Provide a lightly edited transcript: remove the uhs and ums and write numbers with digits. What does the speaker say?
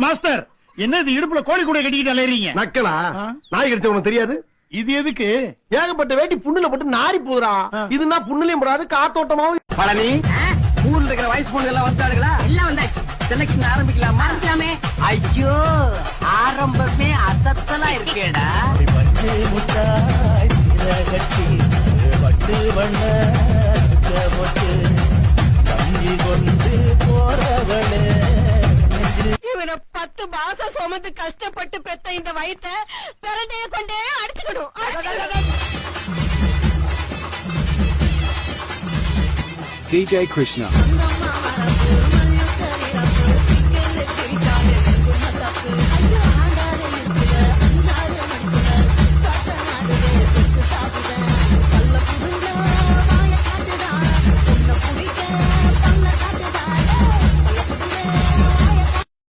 Master என்னது இடுப்புல கோழி கூட கட்டிக்கிட்டு அலையறீங்க? நக்கலா? நாய் கடிச்ச உனக்கு தெரியாது? இது எதுக்கு? ஏகப்பட்ட வேட்டி புண்ணுல போட்டு நாரி போதுரா. இதுனா புண்ணுலயும் போடாது, காத்தோட்டமாவும். பழனி, ஊர்ல இருக்கிற வயசு பொண்ணு எல்லாம் வந்தாடுங்களா? எல்லாம் வந்தாச்சு. செலக்ஷன் ஆரம்பிக்கலாமா? ஆரம்பிக்கலாமே. ஐயோ, ஆரம்பமே அசத்தலா இருக்கேடா. இவனை 10 மாசம் சுமந்து கஷ்டப்பட்டு பெத்த இந்த வயித்தை பிரண்டைய கொண்டே அடிச்சுக்கணும். DJ Krishna.